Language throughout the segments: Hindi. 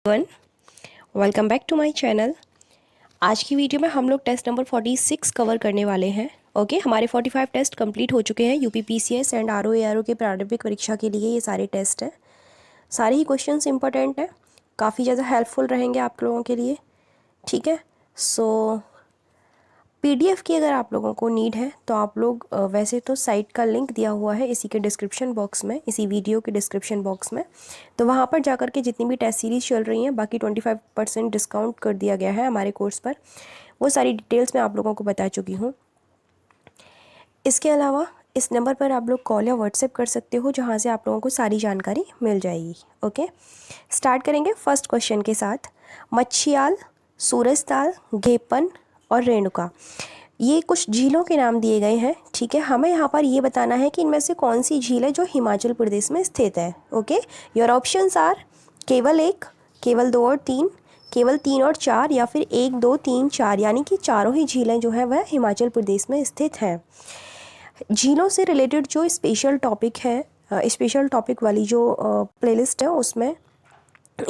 One welcome back to my channel. आज की वीडियो में हम लोग टेस्ट नंबर 46 कवर करने वाले हैं। ओके, हमारे 45 टेस्ट कंप्लीट हो चुके हैं। यूपीपीसीएस एंड आरओ के प्रारंभिक परीक्षा के लिए ये सारे टेस्ट हैं। सारे ही क्वेश्चंस इंपॉर्टेंट हैं, काफ़ी ज़्यादा हेल्पफुल रहेंगे आप लोगों के लिए। ठीक है, सो पीडीएफ की अगर आप लोगों को नीड है तो आप लोग वैसे तो साइट का लिंक दिया हुआ है इसी के डिस्क्रिप्शन बॉक्स में, इसी वीडियो के डिस्क्रिप्शन बॉक्स में। तो वहाँ पर जाकर के जितनी भी टेस्ट सीरीज़ चल रही हैं, बाकी 25% डिस्काउंट कर दिया गया है हमारे कोर्स पर, वो सारी डिटेल्स मैं आप लोगों को बता चुकी हूँ। इसके अलावा इस नंबर पर आप लोग कॉल या व्हाट्सएप कर सकते हो, जहाँ से आप लोगों को सारी जानकारी मिल जाएगी। ओके, स्टार्ट करेंगे फर्स्ट क्वेश्चन के साथ। मच्छियाल, सूरजताल, घेपन और रेणुका, ये कुछ झीलों के नाम दिए गए हैं। ठीक है, हमें यहाँ पर ये बताना है कि इनमें से कौन सी झील है जो हिमाचल प्रदेश में स्थित है। ओके, योर ऑप्शंस आर केवल एक, केवल दो और तीन, केवल तीन और चार, या फिर एक दो तीन चार, यानी कि चारों ही झीलें जो है वह हिमाचल प्रदेश में स्थित हैं। झीलों से रिलेटेड जो स्पेशल टॉपिक है, स्पेशल टॉपिक वाली जो प्लेलिस्ट है उसमें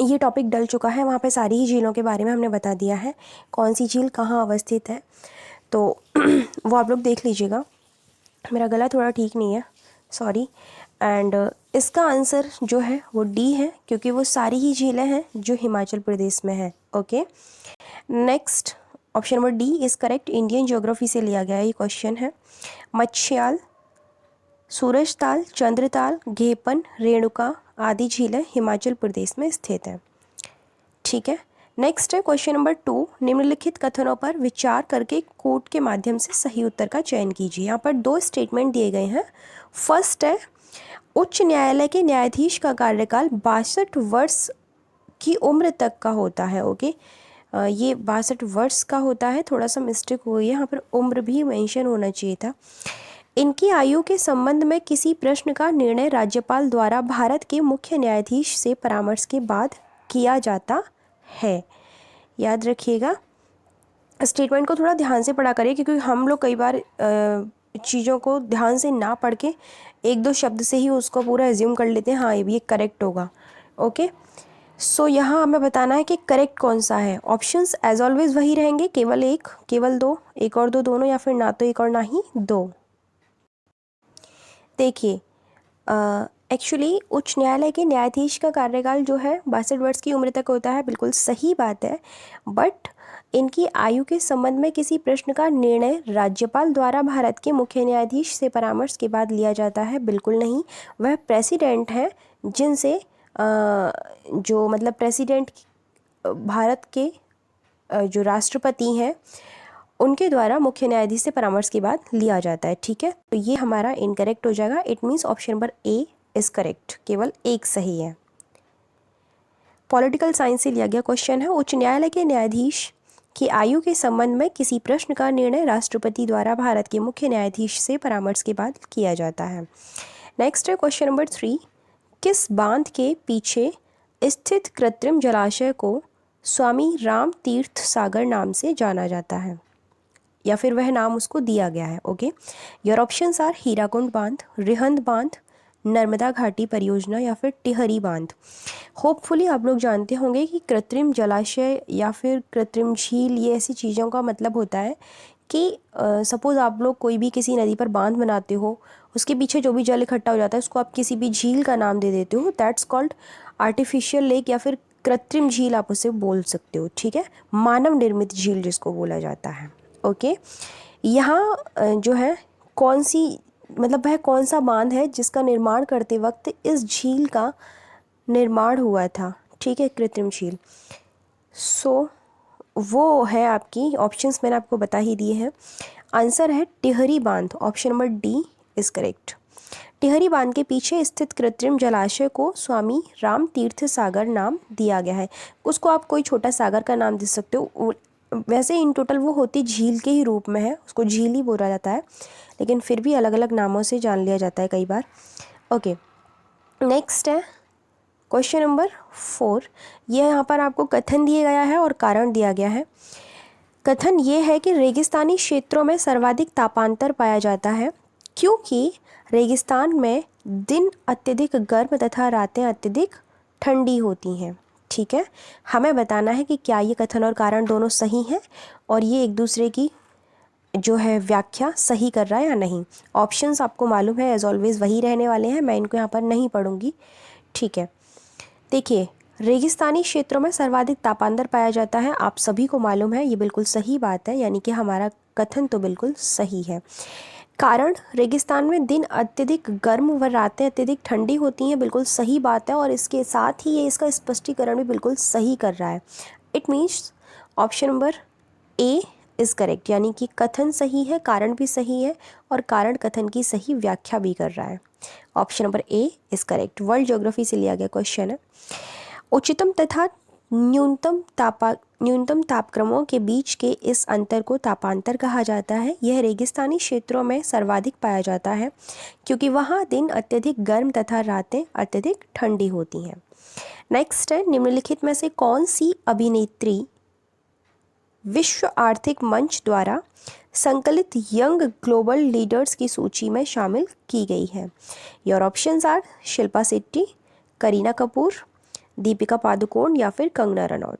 ये टॉपिक डल चुका है। वहाँ पे सारी ही झीलों के बारे में हमने बता दिया है, कौन सी झील कहाँ अवस्थित है, तो वो आप लोग देख लीजिएगा। मेरा गला थोड़ा ठीक नहीं है, सॉरी। एंड इसका आंसर जो है वो डी है, क्योंकि वो सारी ही झीलें हैं जो हिमाचल प्रदेश में है। Okay, next option number D is correct, Indian geography से लिया गया ये क्वेश्चन है। मच्छियाल, सूरजताल, चंद्रताल, घेपन, रेणुका आदि झीलें हिमाचल प्रदेश में स्थित हैं। ठीक है, नेक्स्ट है क्वेश्चन नंबर 2, निम्नलिखित कथनों पर विचार करके कोट के माध्यम से सही उत्तर का चयन कीजिए। यहाँ पर दो स्टेटमेंट दिए गए हैं। फर्स्ट है, उच्च न्यायालय के न्यायाधीश का कार्यकाल 62 वर्ष की उम्र तक का होता है। ओके, ये 62 वर्ष का होता है, थोड़ा सा मिस्टेक हुई है, यहाँ पर उम्र भी मेंशन होना चाहिए था। इनकी आयु के संबंध में किसी प्रश्न का निर्णय राज्यपाल द्वारा भारत के मुख्य न्यायाधीश से परामर्श के बाद किया जाता है। याद रखिएगा, स्टेटमेंट को थोड़ा ध्यान से पढ़ा करिए, क्योंकि हम लोग कई बार चीज़ों को ध्यान से ना पढ़ के एक दो शब्द से ही उसको पूरा एज्यूम कर लेते हैं, हाँ ये भी करेक्ट होगा। ओके, सो यहाँ हमें बताना है कि करेक्ट कौन सा है। ऑप्शंस एज ऑलवेज वही रहेंगे, केवल एक, केवल दो, एक और दो दोनों, या फिर ना तो एक और ना ही दो। देखिए, एक्चुअली उच्च न्यायालय के न्यायाधीश का कार्यकाल जो है 62 वर्ष की उम्र तक होता है, बिल्कुल सही बात है। बट इनकी आयु के संबंध में किसी प्रश्न का निर्णय राज्यपाल द्वारा भारत के मुख्य न्यायाधीश से परामर्श के बाद लिया जाता है, बिल्कुल नहीं। वह प्रेसिडेंट हैं, जिनसे जो मतलब प्रेसिडेंट भारत के जो राष्ट्रपति हैं उनके द्वारा मुख्य न्यायाधीश से परामर्श के बाद लिया जाता है। ठीक है, तो ये हमारा इनकरेक्ट हो जाएगा। It means option number A is correct, केवल एक सही है। पॉलिटिकल साइंस से लिया गया क्वेश्चन है, उच्च न्यायालय के न्यायाधीश की आयु के संबंध में किसी प्रश्न का निर्णय राष्ट्रपति द्वारा भारत के मुख्य न्यायाधीश से परामर्श के बाद किया जाता है। नेक्स्ट है क्वेश्चन नंबर 3, किस बांध के पीछे स्थित कृत्रिम जलाशय को स्वामी राम तीर्थ सागर नाम से जाना जाता है, या फिर वह नाम उसको दिया गया है। Okay, your options are Hirakud बांध, रिहंद बांध, नर्मदा घाटी परियोजना, या फिर टिहरी बांध। होपफुली आप लोग जानते होंगे कि कृत्रिम जलाशय या फिर कृत्रिम झील, ये ऐसी चीज़ों का मतलब होता है कि सपोज़ आप लोग कोई भी किसी नदी पर बांध बनाते हो, उसके पीछे जो भी जल इकट्ठा हो जाता है उसको आप किसी भी झील का नाम दे देते हो, दैट्स कॉल्ड आर्टिफिशियल लेक, या फिर कृत्रिम झील आप उसे बोल सकते हो। ठीक है, मानव निर्मित झील जिसको बोला जाता है। ओके, यहाँ जो है कौन सी मतलब वह कौन सा बांध है जिसका निर्माण करते वक्त इस झील का निर्माण हुआ था। ठीक है, कृत्रिम झील, सो वो है आपकी ऑप्शंस मैंने आपको बता ही दिए हैं। आंसर है टिहरी बांध, option number D is correct. Tehri बांध के पीछे स्थित कृत्रिम जलाशय को स्वामी राम तीर्थ सागर नाम दिया गया है। उसको आप कोई छोटा सागर का नाम दे सकते हो, वैसे इन टोटल वो होती झील के ही रूप में है, उसको झील ही बोला जाता है, लेकिन फिर भी अलग अलग नामों से जान लिया जाता है कई बार। ओके, नेक्स्ट है क्वेश्चन नंबर 4, ये यहाँ पर आपको कथन दिया गया है और कारण दिया गया है। कथन ये है कि रेगिस्तानी क्षेत्रों में सर्वाधिक तापांतर पाया जाता है, क्योंकि रेगिस्तान में दिन अत्यधिक गर्म तथा रातें अत्यधिक ठंडी होती हैं। ठीक है, हमें बताना है कि क्या ये कथन और कारण दोनों सही हैं और ये एक दूसरे की जो है व्याख्या सही कर रहा है या नहीं। ऑप्शंस आपको मालूम है एज ऑलवेज वही रहने वाले हैं, मैं इनको यहाँ पर नहीं पढ़ूंगी। ठीक है, देखिए रेगिस्तानी क्षेत्रों में सर्वाधिक तापांतर पाया जाता है, आप सभी को मालूम है, ये बिल्कुल सही बात है, यानी कि हमारा कथन तो बिल्कुल सही है। कारण रेगिस्तान में दिन अत्यधिक गर्म व रातें अत्यधिक ठंडी होती हैं, बिल्कुल सही बात है, और इसके साथ ही ये इसका स्पष्टीकरण भी बिल्कुल सही कर रहा है। It means option number A is correct, यानी कि कथन सही है, कारण भी सही है, और कारण कथन की सही व्याख्या भी कर रहा है। Option number A is correct. World geography से लिया गया क्वेश्चन है। उच्चतम तथा न्यूनतम तापक्रमों के बीच के इस अंतर को तापांतर कहा जाता है। यह रेगिस्तानी क्षेत्रों में सर्वाधिक पाया जाता है क्योंकि वहाँ दिन अत्यधिक गर्म तथा रातें अत्यधिक ठंडी होती हैं। नेक्स्ट है, निम्नलिखित में से कौन सी अभिनेत्री विश्व आर्थिक मंच द्वारा संकलित यंग ग्लोबल लीडर्स की सूची में शामिल की गई है? Your options are Shilpa Shetty, Kareena Kapoor, Deepika Padukone या फिर कंगना रनौत।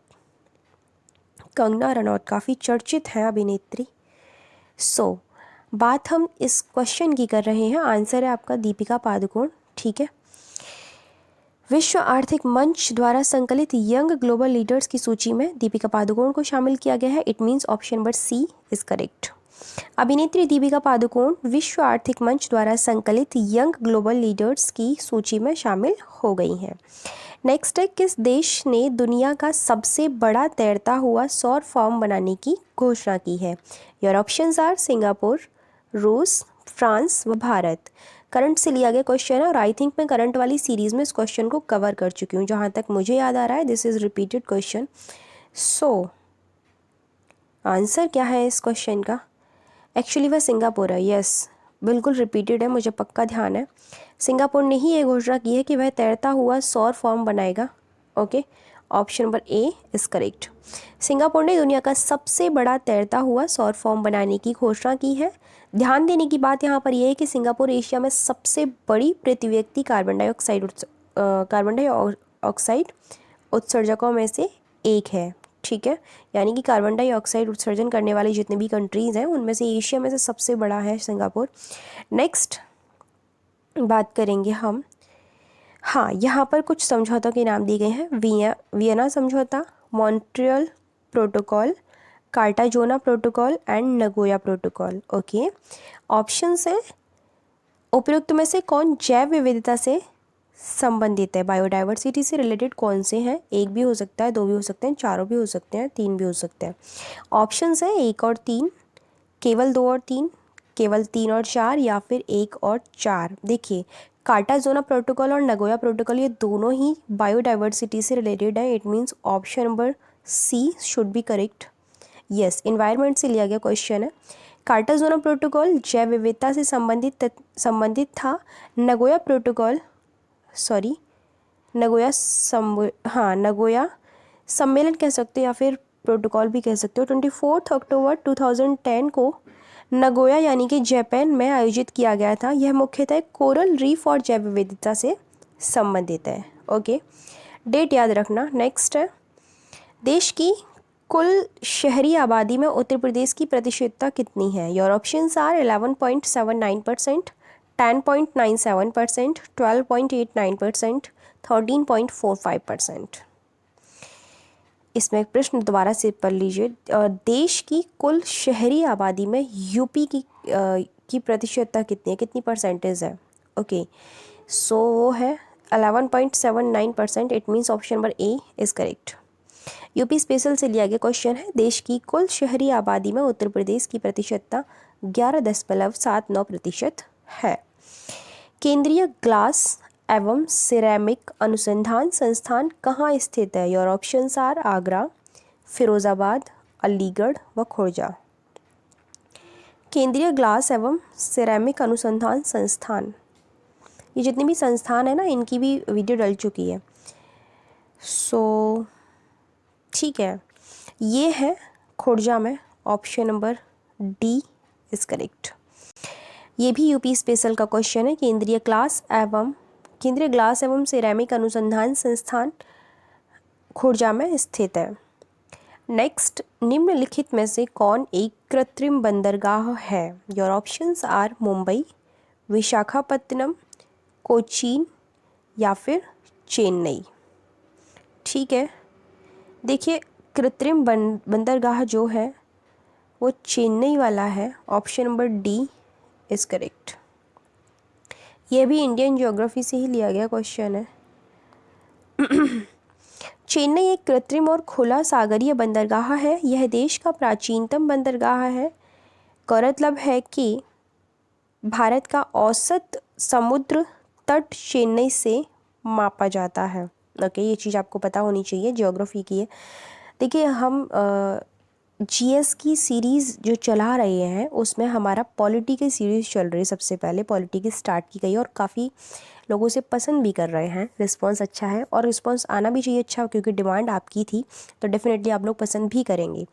कंगना रनौत काफ़ी चर्चित है अभिनेत्री। बात हम इस क्वेश्चन की कर रहे हैं, आंसर है आपका दीपिका पादुकोण। ठीक है, विश्व आर्थिक मंच द्वारा संकलित यंग ग्लोबल लीडर्स की सूची में दीपिका पादुकोण को शामिल किया गया है। It means option number C is correct. अभिनेत्री दीपिका पादुकोण विश्व आर्थिक मंच द्वारा संकलित यंग ग्लोबल लीडर्स की सूची में शामिल हो गई हैं। नेक्स्ट है, किस देश ने दुनिया का सबसे बड़ा तैरता हुआ सौर फॉर्म बनाने की घोषणा की है? योर ऑप्शंस आर सिंगापुर, रूस, फ्रांस व भारत। करंट से लिया गया क्वेश्चन है और आई थिंक मैं करंट वाली सीरीज़ में इस क्वेश्चन को कवर कर चुकी हूँ, जहाँ तक मुझे याद आ रहा है this is repeated question. Answer क्या है इस क्वेश्चन का? एक्चुअली वह सिंगापुर है। यस, बिल्कुल रिपीटेड है, मुझे पक्का ध्यान है। सिंगापुर ने ही ये घोषणा की है कि वह तैरता हुआ सौर फॉर्म बनाएगा। Okay, option number A is correct. Singapore ने दुनिया का सबसे बड़ा तैरता हुआ सौर फॉर्म बनाने की घोषणा की है। ध्यान देने की बात यहाँ पर यह है कि सिंगापुर एशिया में सबसे बड़ी प्रति व्यक्ति कार्बन डाइऑक्साइड उत्सर्जकों में से एक है। ठीक है, यानी कि कार्बन डाइऑक्साइड उत्सर्जन करने वाली जितने भी कंट्रीज़ हैं उनमें से एशिया में से सबसे बड़ा है सिंगापुर। नेक्स्ट बात करेंगे हम, हाँ यहाँ पर कुछ समझौतों के नाम दिए गए हैं। वियना समझौता, Montreal protocol, Cartagena protocol and Nagoya protocol. Okay, options हैं उपयुक्त में से कौन जैव विविधता से संबंधित है? बायोडाइवर्सिटी से रिलेटेड कौन से हैं? एक भी हो सकता है, दो भी हो सकते हैं, चारों भी हो सकते हैं, तीन भी हो सकते हैं। ऑप्शंस हैं 1 और 3, केवल 2 और 3, केवल 3 और 4 या फिर 1 और 4। देखिए, कार्टाजोना प्रोटोकॉल और नगोया प्रोटोकॉल ये दोनों ही बायोडाइवर्सिटी से रिलेटेड है। It means option number C should be correct. Yes, environment से लिया गया क्वेश्चन है। कार्टाजोना प्रोटोकॉल जैव विविधता से संबंधित था। नगोया सम्मेलन कह सकते हो या फिर प्रोटोकॉल भी कह सकते हो। 24 अक्टूबर 2010 को नगोया यानी कि जापान में आयोजित किया गया था। यह मुख्यतः कोरल रीफ और जैव विविधता से संबंधित है। ओके, डेट याद रखना। नेक्स्ट है, देश की कुल शहरी आबादी में उत्तर प्रदेश की प्रतिशतता कितनी है? Your options are 11.79%, 10.97%, 12.89%, 13.45%। इसमें प्रश्न दोबारा से पढ़ लीजिए। देश की कुल शहरी आबादी में यूपी की प्रतिशतता कितनी है, कितनी परसेंटेज है? ओके, सो वो है 11.79%। It means option number A is correct. UP special से लिया गया क्वेश्चन है। देश की कुल शहरी आबादी में उत्तर प्रदेश की प्रतिशतता 11.79% है। केंद्रीय ग्लास एवं सिरेमिक अनुसंधान संस्थान कहाँ स्थित है? Your options are Agra, Firozabad, Aligarh व खुर्जा। केंद्रीय ग्लास एवं सिरेमिक अनुसंधान संस्थान, ये जितनी भी संस्थान है ना, इनकी भी वीडियो डल चुकी है। ठीक है, ये है खुर्जा में। Option number D is correct. ये भी यूपी स्पेशल का क्वेश्चन है। केंद्रीय ग्लास एवं सिरेमिक अनुसंधान संस्थान खुर्जा में स्थित है। नेक्स्ट, निम्नलिखित में से कौन एक कृत्रिम बंदरगाह है? Your options are Mumbai, Visakhapatnam, Cochin या फिर चेन्नई। ठीक है, देखिए कृत्रिम बंदरगाह जो है वो चेन्नई वाला है। Option number D is correct. ये भी इंडियन ज्योग्राफी से ही लिया गया क्वेश्चन है। चेन्नई एक कृत्रिम और खुला सागरीय बंदरगाह है। यह देश का प्राचीनतम बंदरगाह है। गौरतलब है कि भारत का औसत समुद्र तट चेन्नई से मापा जाता है। ओके, ये चीज़ आपको पता होनी चाहिए, ज्योग्राफी की है। देखिए हम जीएस की सीरीज़ जो चला रहे हैं उसमें हमारा पॉलिटी की सीरीज़ चल रही है। सबसे पहले पॉलिटी की स्टार्ट की गई और काफ़ी लोगों से पसंद भी कर रहे हैं। रिस्पांस अच्छा है और रिस्पांस आना भी चाहिए अच्छा, क्योंकि डिमांड आपकी थी तो डेफिनेटली आप लोग पसंद भी करेंगे।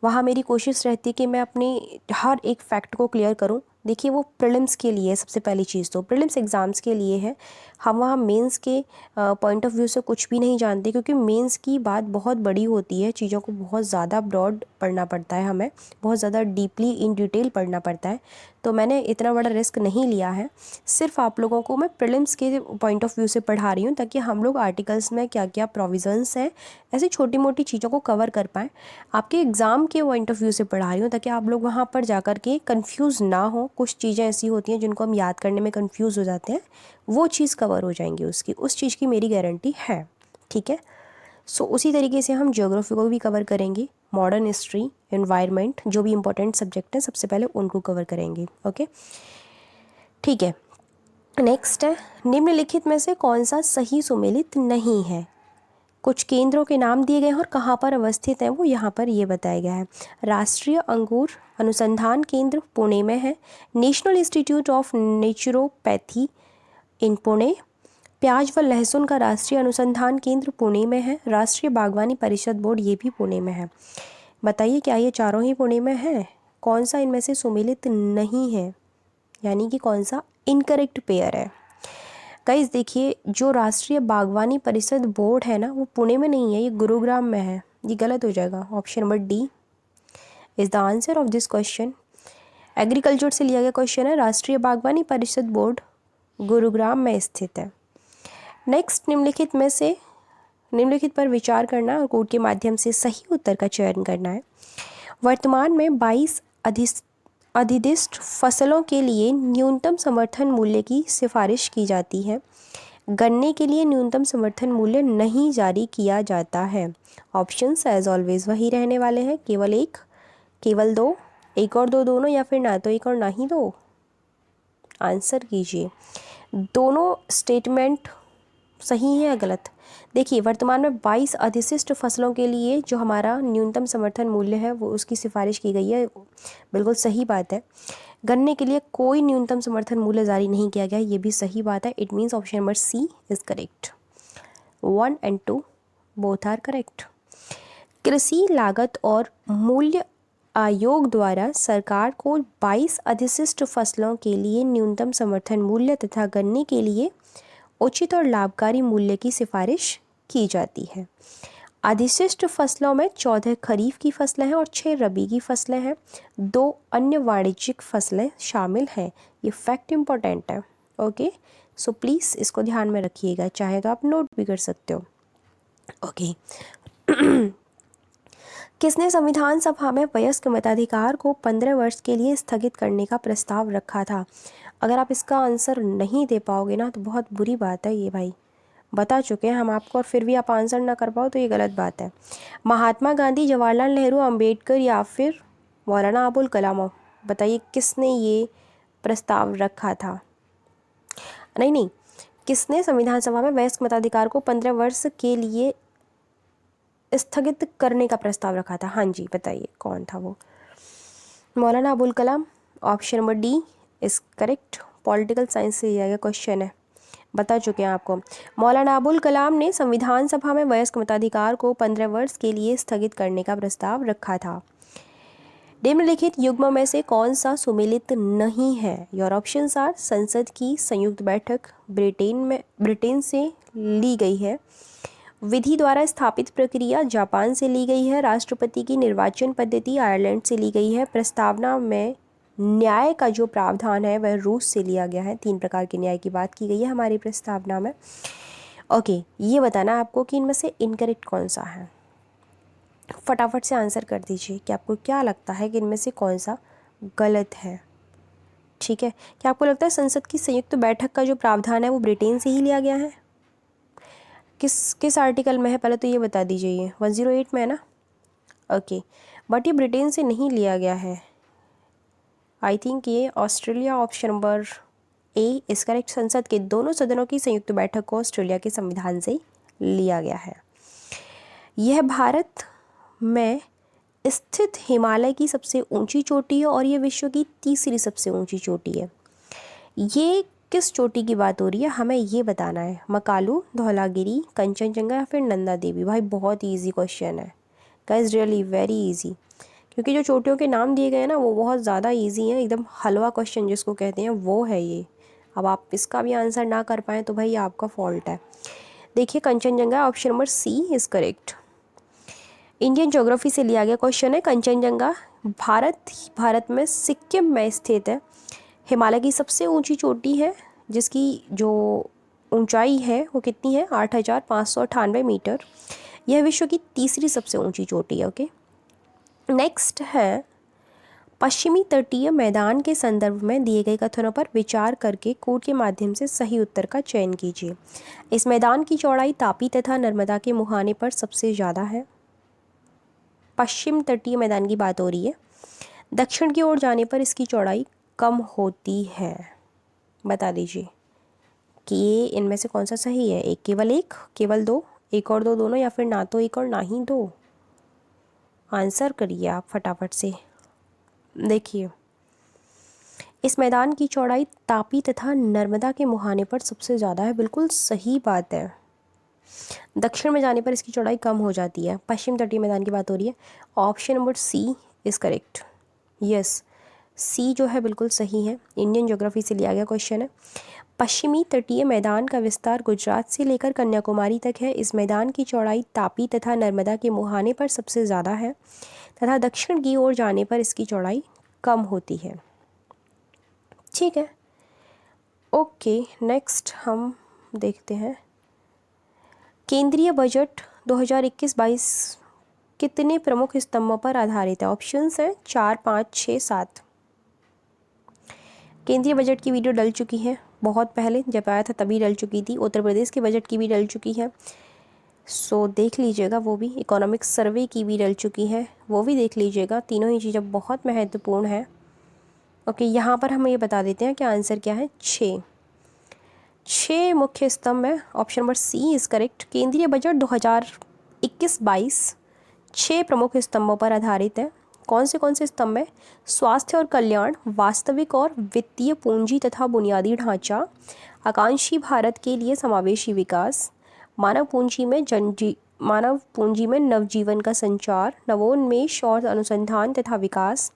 वहाँ मेरी कोशिश रहती है कि मैं अपनी हर एक फैक्ट को क्लियर करूँ। देखिए वो प्रीलिम्स के लिए सबसे पहली चीज़ तो प्रीलिम्स एग्ज़ाम्स के लिए है। हम वहाँ मेंस के पॉइंट ऑफ व्यू से कुछ भी नहीं जानते, क्योंकि मेंस की बात बहुत बड़ी होती है। चीज़ों को बहुत ज़्यादा ब्रॉड पढ़ना पड़ता है, हमें बहुत ज़्यादा डीपली इन डिटेल पढ़ना पड़ता है। तो मैंने इतना बड़ा रिस्क नहीं लिया है। सिर्फ आप लोगों को मैं प्रीलिम्स के पॉइंट ऑफ व्यू से पढ़ा रही हूँ, ताकि हम लोग आर्टिकल्स में क्या क्या प्रोविज़न्स हैं ऐसी छोटी मोटी चीज़ों को कवर कर पाएँ। आपके एग्ज़ाम के पॉइंट ऑफ व्यू से पढ़ा रही हूँ, ताकि आप लोग वहाँ पर जा कर के कन्फ्यूज़ ना हो। कुछ चीज़ें ऐसी होती हैं जिनको हम याद करने में कन्फ्यूज़ हो जाते हैं, वो चीज़ कवर हो जाएंगी उसकी, उस चीज़ की मेरी गारंटी है। ठीक है, सो उसी तरीके से हम ज्योग्राफी को भी कवर करेंगे, मॉडर्न हिस्ट्री, एनवायरनमेंट, जो भी इंपॉर्टेंट सब्जेक्ट हैं सबसे पहले उनको कवर करेंगे। ओके, ठीक है। नेक्स्ट है, निम्नलिखित में से कौन सा सही सुमेलित नहीं है? कुछ केंद्रों के नाम दिए गए हैं और कहाँ पर अवस्थित हैं वो यहाँ पर ये बताया गया है। राष्ट्रीय अंगूर अनुसंधान केंद्र पुणे में है। नेशनल इंस्टीट्यूट ऑफ नेचुरोपैथी इन पुणे। प्याज व लहसुन का राष्ट्रीय अनुसंधान केंद्र पुणे में है। राष्ट्रीय बागवानी परिषद बोर्ड ये भी पुणे में है। बताइए क्या ये चारों ही पुणे में है? कौन सा इनमें से सुमेलित नहीं है, यानी कि कौन सा इनकरेक्ट पेयर है? गाइस देखिए, जो राष्ट्रीय बागवानी परिषद बोर्ड है ना वो पुणे में नहीं है, ये गुरुग्राम में है। ये गलत हो जाएगा। Option number D is the answer of this question. Agriculture से लिया गया क्वेश्चन है। राष्ट्रीय बागवानी परिषद बोर्ड गुरुग्राम में स्थित है। नेक्स्ट, निम्नलिखित पर विचार करना और कोड के माध्यम से सही उत्तर का चयन करना है। वर्तमान में 22 अधिदिष्ट फसलों के लिए न्यूनतम समर्थन मूल्य की सिफारिश की जाती है। गन्ने के लिए न्यूनतम समर्थन मूल्य नहीं जारी किया जाता है। ऑप्शंस एज ऑलवेज वही रहने वाले हैं, केवल एक, केवल दो, एक और दो, दोनों, या फिर ना तो एक और ना ही दो। आंसर कीजिए। दोनों स्टेटमेंट सही है या गलत? देखिए वर्तमान में 22 अधिशिष्ट फसलों के लिए जो हमारा न्यूनतम समर्थन मूल्य है वो उसकी सिफारिश की गई है, बिल्कुल सही बात है। गन्ने के लिए कोई न्यूनतम समर्थन मूल्य जारी नहीं किया गया, ये भी सही बात है। It means option number C is correct. 1 and 2 both are correct. कृषि लागत और मूल्य आयोग द्वारा सरकार को 22 अधिशिष्ट फसलों के लिए न्यूनतम समर्थन मूल्य तथा गन्ने के लिए उचित और लाभकारी मूल्य की सिफारिश की जाती है। अधिशिष्ट फसलों में 14 खरीफ की फसलें हैं और 6 रबी की फसलें हैं। 2 अन्य वाणिज्यिक फसलें शामिल हैं। ये फैक्ट इम्पोर्टेंट है। ओके, सो प्लीज़ इसको ध्यान में रखिएगा, चाहे तो आप नोट भी कर सकते हो। ओके किसने संविधान सभा में वयस्क मताधिकार को 15 वर्ष के लिए स्थगित करने का प्रस्ताव रखा था? अगर आप इसका आंसर नहीं दे पाओगे ना तो बहुत बुरी बात है। ये भाई बता चुके हैं हम आपको और फिर भी आप आंसर ना कर पाओ तो ये गलत बात है। महात्मा गांधी, जवाहरलाल नेहरू, अंबेडकर या फिर मौलाना अबुल कलाम? बताइए किसने ये प्रस्ताव रखा था? नहीं, किसने संविधान सभा में वयस्क मताधिकार को 15 वर्ष के लिए स्थगित करने का प्रस्ताव रखा था? हाँ जी, बताइए कौन था वो? Maulana Abul Kalam. Option number D is correct. Political science से दिया गया क्वेश्चन है, बता चुके हैं आपको। मौलाना अबुल कलाम ने संविधान सभा में वयस्क मताधिकार को 15 वर्ष के लिए स्थगित करने का प्रस्ताव रखा था। निम्नलिखित युग्म में से कौन सा सुमेलित नहीं है? योर ऑप्शंस आर: संसद की संयुक्त बैठक ब्रिटेन से ली गई है, विधि द्वारा स्थापित प्रक्रिया जापान से ली गई है। राष्ट्रपति की निर्वाचन पद्धति आयरलैंड से ली गई है। प्रस्तावना में न्याय का जो प्रावधान है वह रूस से लिया गया है। 3 प्रकार के न्याय की बात की गई है हमारी प्रस्तावना में। ओके, ये बताना आपको कि इनमें से इनकरेक्ट कौन सा है। फटाफट से आंसर कर दीजिए कि आपको क्या लगता है कि इनमें से कौन सा गलत है। ठीक है, क्या आपको लगता है संसद की संयुक्त बैठक का जो प्रावधान है वो ब्रिटेन से ही लिया गया है? किस आर्टिकल में है पहले तो ये बता दीजिए। ये 108 में है ना? ओके, बट ये ब्रिटेन से नहीं लिया गया है। आई थिंक ये ऑस्ट्रेलिया, ऑप्शन नंबर ए इस करेक्ट। संसद के दोनों सदनों की संयुक्त बैठक को ऑस्ट्रेलिया के संविधान से लिया गया है। यह भारत में स्थित हिमालय की सबसे ऊंची चोटी है और ये विश्व की तीसरी सबसे ऊंची चोटी है। ये किस चोटी की बात हो रही है हमें ये बताना है। मकालू, धौलागिरी, कंचनजंगा या फिर नंदा देवी? भाई बहुत इजी क्वेश्चन है गाइस, रियली वेरी इजी, क्योंकि जो चोटियों के नाम दिए गए हैं ना वो बहुत ज़्यादा इजी हैं। एकदम हलवा क्वेश्चन जिसको कहते हैं वो है ये। अब आप इसका भी आंसर ना कर पाएँ तो भाई आपका फॉल्ट है। देखिए, Kanchenjunga option number C is correct. Indian geography से लिया गया क्वेश्चन है। कंचनजंगा भारत में सिक्किम में स्थित है। हिमालय की सबसे ऊंची चोटी है जिसकी जो ऊंचाई है वो कितनी है? 8,598 मीटर। यह विश्व की तीसरी सबसे ऊंची चोटी है। ओके, नेक्स्ट है पश्चिमी तटीय मैदान के संदर्भ में दिए गए कथनों पर विचार करके कोड के माध्यम से सही उत्तर का चयन कीजिए। इस मैदान की चौड़ाई तापी तथा नर्मदा के मुहाने पर सबसे ज़्यादा है। पश्चिम तटीय मैदान की बात हो रही है। दक्षिण की ओर जाने पर इसकी चौड़ाई कम होती है। बता दीजिए कि ये इनमें से कौन सा सही है। एक, केवल दो, एक और दो दोनों, या फिर ना तो एक और ना ही दो? आंसर करिए आप फटाफट से। देखिए, इस मैदान की चौड़ाई तापी तथा नर्मदा के मुहाने पर सबसे ज़्यादा है। बिल्कुल सही बात है। दक्षिण में जाने पर इसकी चौड़ाई कम हो जाती है। पश्चिम तटीय मैदान की बात हो रही है। Option number C is correct. Yes, C जो है बिल्कुल सही है। इंडियन ज्योग्राफी से लिया गया क्वेश्चन है। पश्चिमी तटीय मैदान का विस्तार गुजरात से लेकर कन्याकुमारी तक है। इस मैदान की चौड़ाई तापी तथा नर्मदा के मुहाने पर सबसे ज़्यादा है तथा दक्षिण की ओर जाने पर इसकी चौड़ाई कम होती है। ठीक है, ओके, नेक्स्ट हम देखते हैं केंद्रीय बजट 2021-22 कितने प्रमुख स्तंभों पर आधारित है? ऑप्शंस हैं 4, 5, 6, 7। केंद्रीय बजट की वीडियो डल चुकी है बहुत पहले, जब आया था तभी डल चुकी थी। उत्तर प्रदेश के बजट की भी डल चुकी है, सो देख लीजिएगा वो भी। इकोनॉमिक सर्वे की भी डल चुकी है, वो भी देख लीजिएगा। तीनों ही चीज़ें बहुत महत्वपूर्ण है। ओके, यहाँ पर हम ये बता देते हैं कि आंसर क्या है। 6 मुख्य स्तंभ है। Option number C is correct. केंद्रीय बजट 2021-22 6 प्रमुख स्तंभों पर आधारित है। कौन से स्तंभ है? स्वास्थ्य और कल्याण, वास्तविक और वित्तीय पूंजी तथा बुनियादी ढांचा, आकांक्षी भारत के लिए समावेशी विकास, मानव पूंजी में नवजीवन का संचार, नवोन्मेष और अनुसंधान तथा विकास,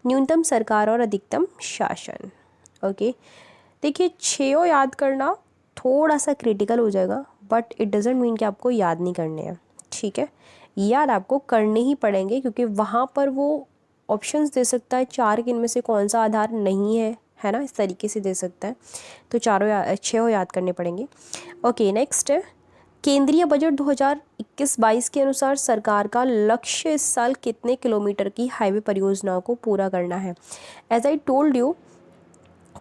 न्यूनतम सरकार और अधिकतम शासन। ओके, देखिए 6 याद करना थोड़ा सा क्रिटिकल हो जाएगा, बट इट डजेंट मीन कि आपको याद नहीं करने हैं। ठीक है, याद आपको करने ही पड़ेंगे क्योंकि वहाँ पर वो ऑप्शंस दे सकता है 4 के इनमें से कौन सा आधार नहीं है ना, इस तरीके से दे सकता है। तो 6 याद करने पड़ेंगे। ओके, नेक्स्ट है केंद्रीय बजट 2021-22 के अनुसार सरकार का लक्ष्य इस साल कितने किलोमीटर की हाईवे परियोजनाओं को पूरा करना है? एज आई टोल्ड यू,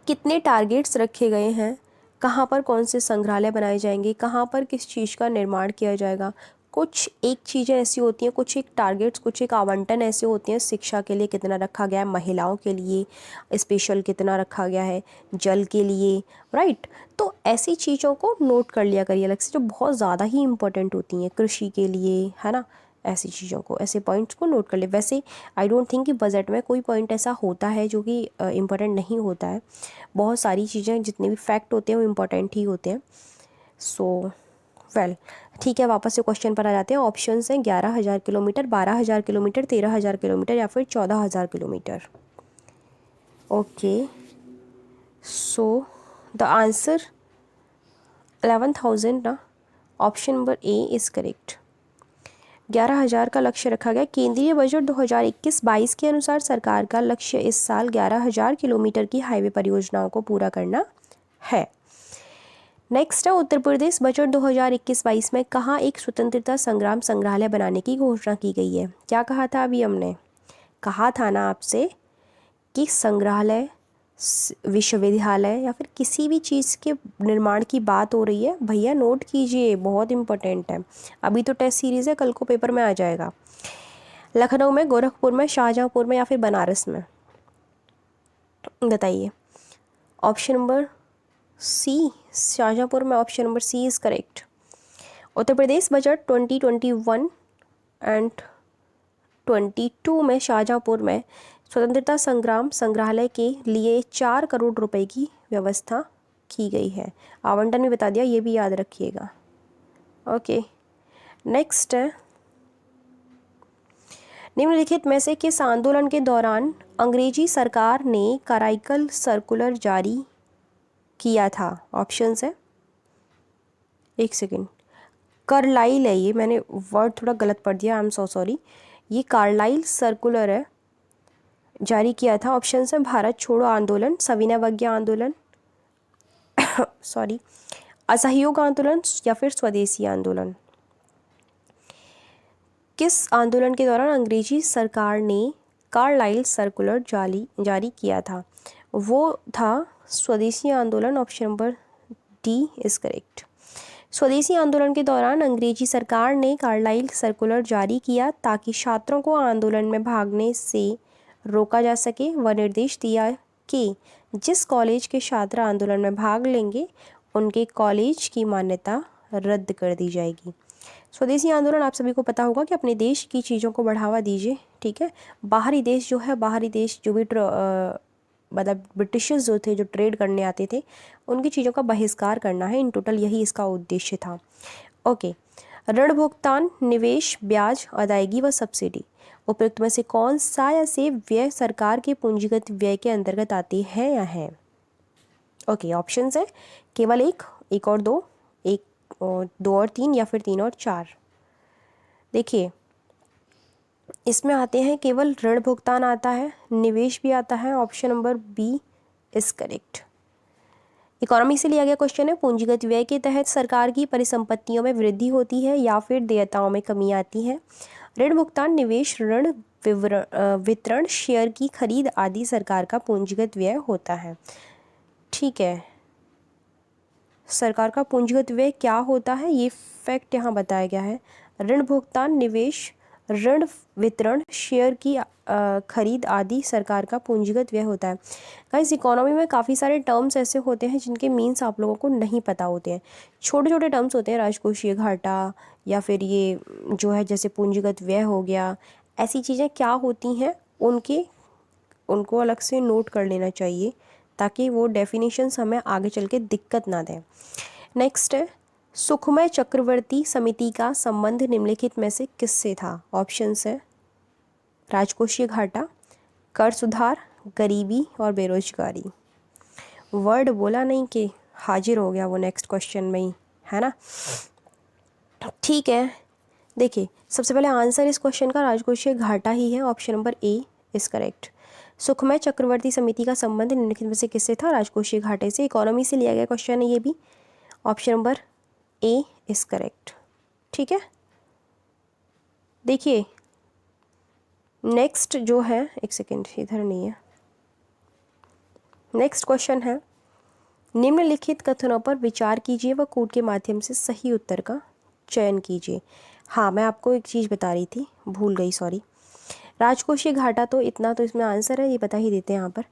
कितने टारगेट्स रखे गए हैं, कहाँ पर कौन से संग्रहालय बनाए जाएंगे, कहाँ पर किस चीज़ का निर्माण किया जाएगा। कुछ एक चीज़ें ऐसी होती हैं, कुछ एक टारगेट्स, कुछ एक आवंटन ऐसे होते हैं। शिक्षा के लिए कितना रखा गया है, महिलाओं के लिए स्पेशल कितना रखा गया है, जल के लिए, राइट। तो ऐसी चीज़ों को नोट कर लिया करिए अलग से, जो बहुत ज़्यादा ही इंपॉर्टेंट होती हैं कृषि के लिए, है ना। ऐसी चीज़ों को, ऐसे पॉइंट्स को नोट कर ले। वैसे आई डोंट थिंक कि बजट में कोई पॉइंट ऐसा होता है जो कि इम्पोर्टेंट नहीं होता है। बहुत सारी चीज़ें, जितने भी फैक्ट होते हैं वो इम्पोर्टेंट ही होते हैं। सो वेल, ठीक है, वापस से क्वेश्चन पर आ जाते हैं। ऑप्शंस हैं 11,000 किलोमीटर, 12,000 किलोमीटर, 13,000 किलोमीटर या फिर 14,000 kilometre. Okay, so the answer 11,000 ना। Option number A is correct. 11,000 का लक्ष्य रखा गया। केंद्रीय बजट 2021-22 के अनुसार सरकार का लक्ष्य इस साल 11,000 किलोमीटर की हाईवे परियोजनाओं को पूरा करना है। नेक्स्ट है उत्तर प्रदेश बजट 2021-22 में कहाँ एक स्वतंत्रता संग्राम संग्रहालय बनाने की घोषणा की गई है। क्या कहा था अभी हमने, कहा था ना आपसे कि संग्रहालय, विश्वविद्यालय या फिर किसी भी चीज़ के निर्माण की बात हो रही है, भैया नोट कीजिए, बहुत इंपॉर्टेंट है। अभी तो टेस्ट सीरीज़ है, कल को पेपर में आ जाएगा। लखनऊ में, गोरखपुर में, शाहजहाँपुर में या फिर बनारस में, बताइए। ऑप्शन नंबर सी, शाहजहाँपुर में, option number C is correct. Uttar Pradesh budget 2021 and 22 में शाहजहाँपुर में स्वतंत्रता संग्राम संग्रहालय के लिए 4 करोड़ रुपए की व्यवस्था की गई है। आवंटन भी बता दिया, ये भी याद रखिएगा। ओके, नेक्स्ट है, निम्नलिखित में से किस आंदोलन के दौरान अंग्रेजी सरकार ने कराइकल सर्कुलर जारी किया था। ऑप्शंस है, एक सेकेंड, कार्लाइल है, ये मैंने वर्ड थोड़ा गलत पढ़ दिया, आई एम सो सॉरी। ये कार्लाइल सर्कुलर है, जारी किया था। ऑप्शन है भारत छोड़ो आंदोलन, सविनय अवज्ञा आंदोलन सॉरी, असहयोग आंदोलन या फिर स्वदेशी आंदोलन। किस आंदोलन के दौरान अंग्रेजी सरकार ने कार्लाइल सर्कुलर जारी किया था। वो था स्वदेशी आंदोलन। Option number D is correct. स्वदेशी आंदोलन के दौरान अंग्रेजी सरकार ने कार्लाइल सर्कुलर जारी किया ताकि छात्रों को आंदोलन में भागने से रोका जा सके। वह निर्देश दिया कि जिस कॉलेज के छात्र आंदोलन में भाग लेंगे उनके कॉलेज की मान्यता रद्द कर दी जाएगी। स्वदेशी आंदोलन आप सभी को पता होगा कि अपने देश की चीज़ों को बढ़ावा दीजिए, ठीक है। बाहरी देश जो है, बाहरी देश जो भी मतलब ब्रिटिशर्स जो थे, जो ट्रेड करने आते थे, उनकी चीज़ों का बहिष्कार करना है। इन टोटल यही इसका उद्देश्य था। ओके, ऋण भुगतान, निवेश, ब्याज, अदायगी व सब्सिडी, उपयुक्त में से कौन सा या से व्यय सरकार के पूंजीगत व्यय के अंतर्गत आती है या है। ओके, ऑप्शंस है केवल एक और दो, दो और तीन या फिर तीन और चार। देखिए, इसमें आते हैं केवल ऋण भुगतान आता है, निवेश भी आता है। Option number B is correct. Economy से लिया गया क्वेश्चन है। पूंजीगत व्यय के तहत सरकार की परिसंपत्तियों में वृद्धि होती है या फिर देयताओं में कमी आती है। ऋण भुगतान, निवेश, ऋण वितरण, शेयर की खरीद आदि सरकार का पूंजीगत व्यय होता है। ठीक है, सरकार का पूंजीगत व्यय क्या होता है, ये फैक्ट यहाँ बताया गया है। ऋण भुगतान, निवेश, ऋण वितरण, शेयर की खरीद आदि सरकार का पूंजीगत व्यय होता है। गाइस, इकोनॉमी में काफ़ी सारे टर्म्स ऐसे होते हैं जिनके मीन्स आप लोगों को नहीं पता होते हैं। छोटे छोटे टर्म्स होते हैं, राजकोषीय घाटा या फिर ये जो है जैसे पूंजीगत व्यय हो गया, ऐसी चीज़ें क्या होती हैं उनको अलग से नोट कर लेना चाहिए ताकि वो डेफिनेशंस हमें आगे चल के दिक्कत ना दें। नेक्स्ट है, सुखमय चक्रवर्ती समिति का संबंध निम्नलिखित में से किससे था। ऑप्शंस है राजकोषीय घाटा, कर सुधार, गरीबी और बेरोजगारी। वर्ड बोला नहीं कि हाजिर हो गया वो नेक्स्ट क्वेश्चन में ही, है ना। ठीक है, देखिए, सबसे पहले आंसर इस क्वेश्चन का राजकोषीय घाटा ही है। Option number A is correct. सुखमय चक्रवर्ती समिति का संबंध निम्नलिखित में से किससे था, राजकोषीय घाटे से। इकोनॉमी से लिया गया क्वेश्चन है ये भी। Option number A is correct. ठीक है, देखिए नेक्स्ट जो है, एक सेकेंड, इधर नहीं है। नेक्स्ट क्वेश्चन है, निम्नलिखित कथनों पर विचार कीजिए व कोड के माध्यम से सही उत्तर का चयन कीजिए। हाँ, मैं आपको एक चीज़ बता रही थी, भूल गई, सॉरी। राजकोषीय घाटा तो इतना तो इसमें आंसर है, ये बता ही देते हैं यहाँ पर,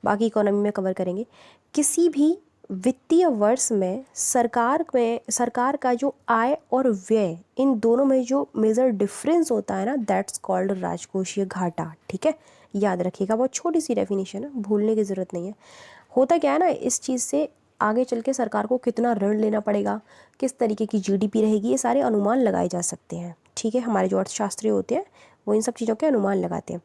बाकी इकोनॉमी में कवर करेंगे। किसी भी वित्तीय वर्ष में सरकार का जो आय और व्यय, इन दोनों में जो मेजर डिफरेंस होता है ना, दैट्स कॉल्ड राजकोषीय घाटा। ठीक है, याद रखिएगा, बहुत छोटी सी डेफिनेशन है, भूलने की ज़रूरत नहीं है। होता क्या है ना, इस चीज़ से आगे चल के सरकार को कितना ऋण लेना पड़ेगा, किस तरीके की जीडीपी रहेगी, ये सारे अनुमान लगाए जा सकते हैं। ठीक है, हमारे जो अर्थशास्त्री होते हैं वो इन सब चीज़ों के अनुमान लगाते हैं।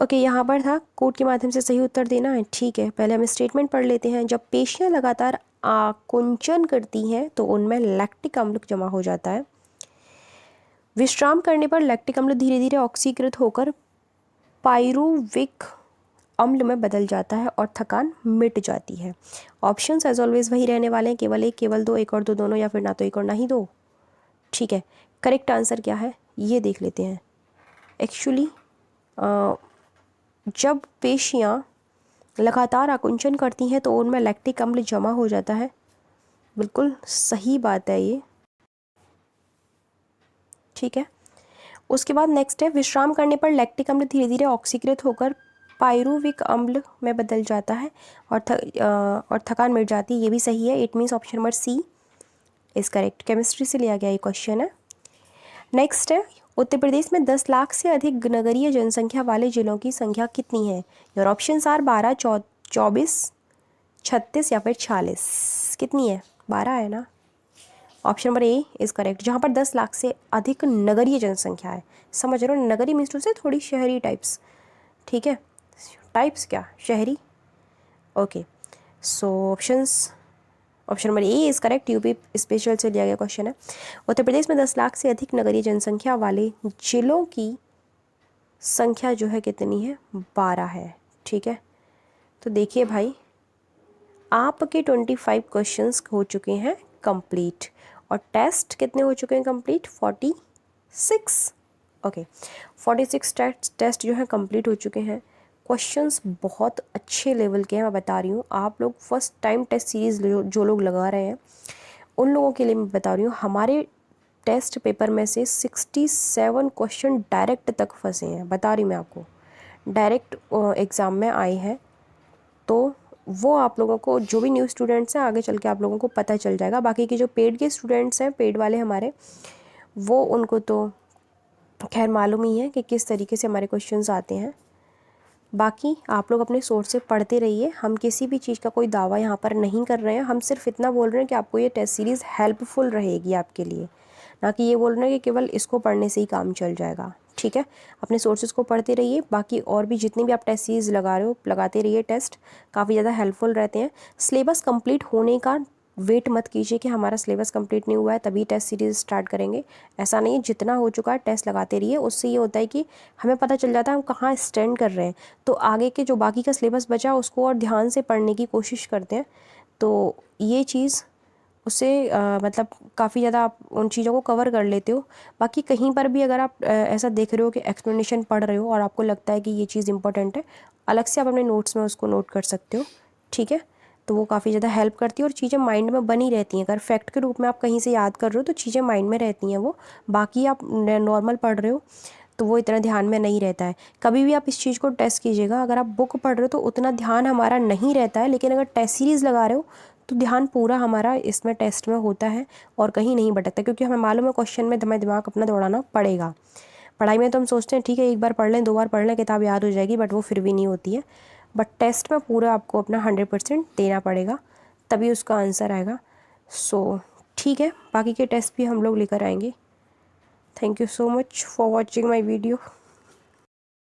ओके, यहाँ पर था कोड के माध्यम से सही उत्तर देना है। ठीक है, पहले हम स्टेटमेंट पढ़ लेते हैं। जब पेशियाँ लगातार आकुंचन करती हैं तो उनमें लैक्टिक अम्ल जमा हो जाता है। विश्राम करने पर लैक्टिक अम्ल धीरे धीरे ऑक्सीकृत होकर पाइरुविक अम्ल में बदल जाता है और थकान मिट जाती है। ऑप्शंस एज ऑलवेज वही रहने वाले हैं, केवल एक, केवल दो, एक और दो, दोनों, या फिर ना तो एक और ना ही दो। ठीक है, करेक्ट आंसर क्या है ये देख लेते हैं। एक्चुअली जब पेशियाँ लगातार आकुंचन करती हैं तो उनमें लैक्टिक अम्ल जमा हो जाता है। बिल्कुल सही बात है ये। ठीक है, उसके बाद नेक्स्ट है, विश्राम करने पर लैक्टिक अम्ल धीरे धीरे ऑक्सीकृत होकर पाइरुविक अम्ल में बदल जाता है और थकान मिट जाती है। ये भी सही है। It means option number C is correct. Chemistry से लिया गया ये क्वेश्चन है। नेक्स्ट है, उत्तर प्रदेश में 10 लाख से अधिक नगरीय जनसंख्या वाले जिलों की संख्या कितनी है? योर ऑप्शंस आर 12, 24, 36 या फिर 46। कितनी है? 12 है ना। Option number A is correct. जहाँ पर 10 लाख से अधिक नगरीय जनसंख्या है, समझ रहे हो, नगरी मीन्स टू से थोड़ी शहरी टाइप्स। ठीक है, टाइप्स क्या, शहरी। Okay, so option number A is correct. UP special से लिया गया क्वेश्चन है। उत्तर प्रदेश में 10 लाख से अधिक नगरीय जनसंख्या वाले जिलों की संख्या जो है कितनी है? 12 है। ठीक है, तो देखिए भाई, आपके 25 क्वेश्चंस हो चुके हैं कंप्लीट और टेस्ट कितने हो चुके हैं कंप्लीट? 46। ओके, 46 टेस्ट जो है कंप्लीट हो चुके हैं। क्वेश्चंस बहुत अच्छे लेवल के हैं, मैं बता रही हूँ। आप लोग फर्स्ट टाइम टेस्ट सीरीज़ जो लोग लगा रहे हैं उन लोगों के लिए मैं बता रही हूँ, हमारे टेस्ट पेपर में से 67 क्वेश्चन डायरेक्ट तक फंसे हैं। बता रही मैं आपको, डायरेक्ट एग्ज़ाम में आए हैं। तो वो आप लोगों को, जो भी न्यू स्टूडेंट्स हैं, आगे चल के आप लोगों को पता चल जाएगा। बाकी के जो पेड के स्टूडेंट्स हैं, पेड वाले हमारे, वो उनको तो खैर मालूम ही है कि किस तरीके से हमारे क्वेश्चंस आते हैं। बाकी आप लोग अपने सोर्स से पढ़ते रहिए। हम किसी भी चीज़ का कोई दावा यहाँ पर नहीं कर रहे हैं। हम सिर्फ इतना बोल रहे हैं कि आपको ये टेस्ट सीरीज़ हेल्पफुल रहेगी आपके लिए, ना कि ये बोल रहे हैं कि केवल इसको पढ़ने से ही काम चल जाएगा। ठीक है, अपने सोर्सेज को पढ़ते रहिए। बाकी और भी जितनी भी आप टेस्ट सीरीज़ लगा रहे हो, लगाते रहिए। टेस्ट काफ़ी ज़्यादा हेल्पफुल रहते हैं। सिलेबस कंप्लीट होने का वेट मत कीजिए कि हमारा सिलेबस कंप्लीट नहीं हुआ है तभी टेस्ट सीरीज़ स्टार्ट करेंगे। ऐसा नहीं है, जितना हो चुका है टेस्ट लगाते रहिए। उससे ये होता है कि हमें पता चल जाता है हम कहाँ स्टैंड कर रहे हैं। तो आगे के जो बाकी का सिलेबस बचा उसको और ध्यान से पढ़ने की कोशिश करते हैं। तो ये चीज़ उससे मतलब काफ़ी ज़्यादा आप उन चीज़ों को कवर कर लेते हो। बाकी कहीं पर भी अगर आप ऐसा देख रहे हो कि एक्सप्लेनेशन पढ़ रहे हो और आपको लगता है कि ये चीज़ इंपॉर्टेंट है, अलग से आप अपने नोट्स में उसको नोट कर सकते हो। ठीक है, तो वो काफ़ी ज़्यादा हेल्प करती है और चीज़ें माइंड में बनी रहती हैं। अगर फैक्ट के रूप में आप कहीं से याद कर रहे हो तो चीज़ें माइंड में रहती हैं वो। बाकी आप नॉर्मल पढ़ रहे हो तो वो इतना ध्यान में नहीं रहता है। कभी भी आप इस चीज़ को टेस्ट कीजिएगा, अगर आप बुक पढ़ रहे हो तो उतना ध्यान हमारा नहीं रहता है, लेकिन अगर टेस्ट सीरीज़ लगा रहे हो तो ध्यान पूरा हमारा इसमें टेस्ट में होता है और कहीं नहीं भटकता, क्योंकि हमें मालूम है क्वेश्चन में हमें दिमाग अपना दौड़ाना पड़ेगा। पढ़ाई में तो हम सोचते हैं ठीक है एक बार पढ़ लें, 2 बार पढ़ लें, किताब याद हो जाएगी, बट वो फिर भी नहीं होती है। बट टेस्ट में पूरा आपको अपना 100% देना पड़ेगा, तभी उसका आंसर आएगा। सो ठीक है, बाकी के टेस्ट भी हम लोग लेकर आएंगे। Thank you so much for watching my video.